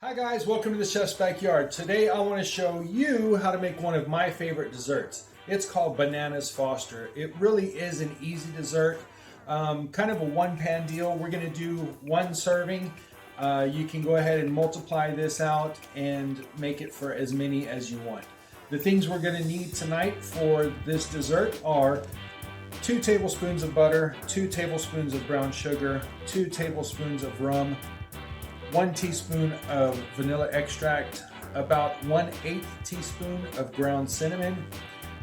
Hi guys, welcome to the Chef's Backyard. Today I want to show you how to make one of my favorite desserts. It's called Bananas Foster. It really is an easy dessert, kind of a one-pan deal. We're going to do one serving. You can go ahead and multiply this out and make it for as many as you want. The things we're going to need tonight for this dessert are 2 tablespoons of butter, 2 tablespoons of brown sugar, 2 tablespoons of rum, 1 teaspoon of vanilla extract, about 1/8 teaspoon of ground cinnamon,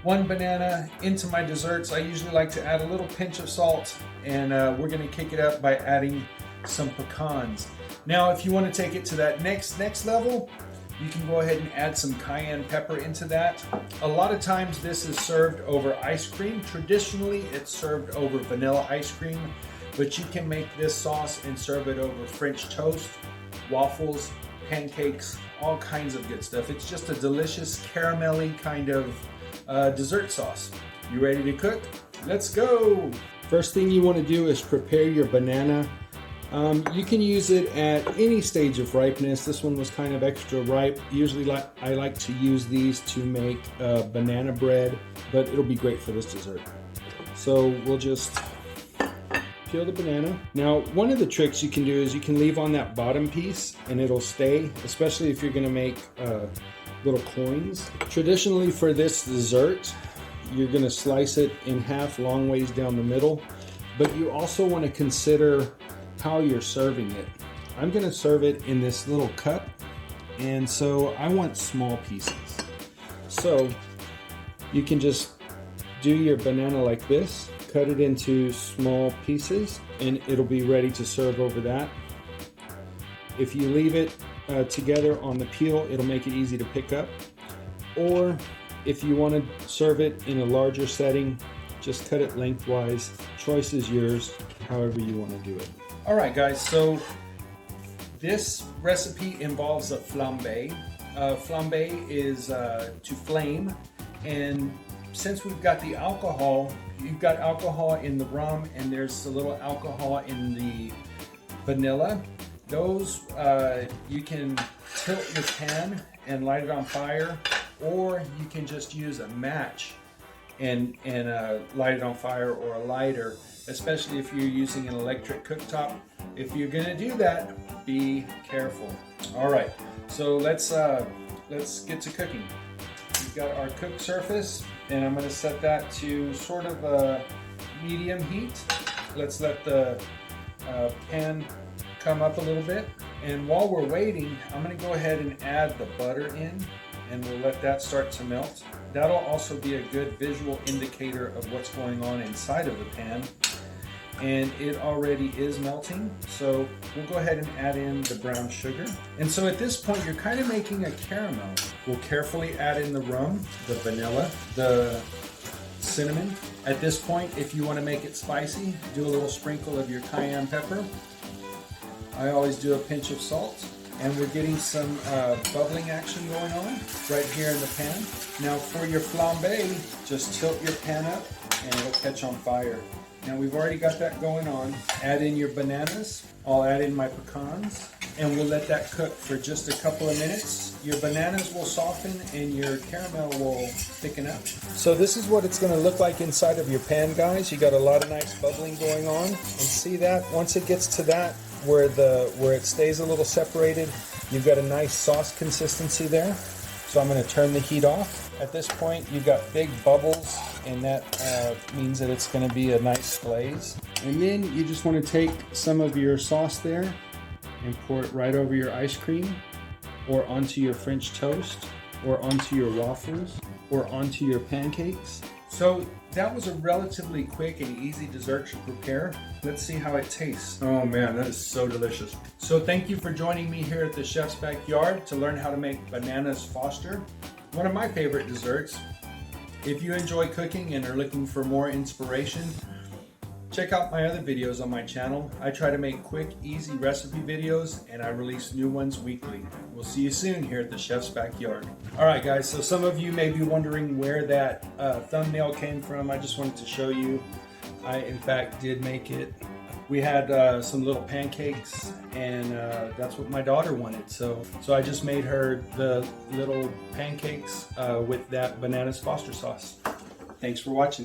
1 banana. Into my desserts, I usually like to add a little pinch of salt, and we're going to kick it up by adding some pecans. Now, if you want to take it to that next level, you can go ahead and add some cayenne pepper into that. A lot of times this is served over ice cream. Traditionally, it's served over vanilla ice cream, but you can make this sauce and serve it over French toast, waffles, pancakes, all kinds of good stuff. It's just a delicious caramelly kind of dessert sauce. You ready to cook? Let's go! First thing you want to do is prepare your banana. You can use it at any stage of ripeness. This one was kind of extra ripe. Usually I like to use these to make banana bread, but it'll be great for this dessert. So we'll just peel the banana. Now, one of the tricks you can do is you can leave on that bottom piece and it'll stay, especially if you're going to make little coins. Traditionally for this dessert, you're going to slice it in half long ways down the middle, but you also want to consider how you're serving it. I'm going to serve it in this little cup, and so I want small pieces. So you can just do your banana like this, cut it into small pieces, and it'll be ready to serve over that. If you leave it together on the peel, it'll make it easy to pick up. Or if you want to serve it in a larger setting, just cut it lengthwise. Choice is yours, however you want to do it. All right, guys, so this recipe involves a flambe. Flambe is to flame, and since we've got the alcohol, you've got alcohol in the rum and there's a little alcohol in the vanilla. Those, you can tilt your pan and light it on fire, or you can just use a match and light it on fire, or a lighter, especially if you're using an electric cooktop. If you're gonna do that, be careful. All right, so let's get to cooking. We've got our cooked surface, and I'm going to set that to sort of a medium heat. Let's let the pan come up a little bit. And while we're waiting, I'm going to go ahead and add the butter in, and we'll let that start to melt. That'll also be a good visual indicator of what's going on inside of the pan. And it already is melting, so we'll go ahead and add in the brown sugar. And so at this point, you're kind of making a caramel. We'll carefully add in the rum, the vanilla, the cinnamon. At this point, if you want to make it spicy, do a little sprinkle of your cayenne pepper. I always do a pinch of salt. And we're getting some bubbling action going on right here in the pan. Now for your flambe, just tilt your pan up and it'll catch on fire. Now we've already got that going on. Add in your bananas. I'll add in my pecans, and we'll let that cook for just a couple of minutes. Your bananas will soften and your caramel will thicken up. So this is what it's going to look like inside of your pan, guys. You got a lot of nice bubbling going on, and see that once it gets to that where it stays a little separated, you've got a nice sauce consistency there. So I'm going to turn the heat off. At this point, you've got big bubbles, and that means that it's going to be a nice glaze. And then you just want to take some of your sauce there and pour it right over your ice cream, or onto your French toast, or onto your waffles, or onto your pancakes. So that was a relatively quick and easy dessert to prepare. Let's see how it tastes. Oh man, that is so delicious. So thank you for joining me here at the Chef's Backyard to learn how to make Bananas Foster, one of my favorite desserts. If you enjoy cooking and are looking for more inspiration, check out my other videos on my channel. I try to make quick, easy recipe videos, and I release new ones weekly. We'll see you soon here at the Chef's Backyard. All right, guys, so some of you may be wondering where that thumbnail came from. I just wanted to show you. I, in fact, did make it we had some little pancakes, and that's what my daughter wanted. So I just made her the little pancakes with that Bananas Foster sauce. Thanks for watching.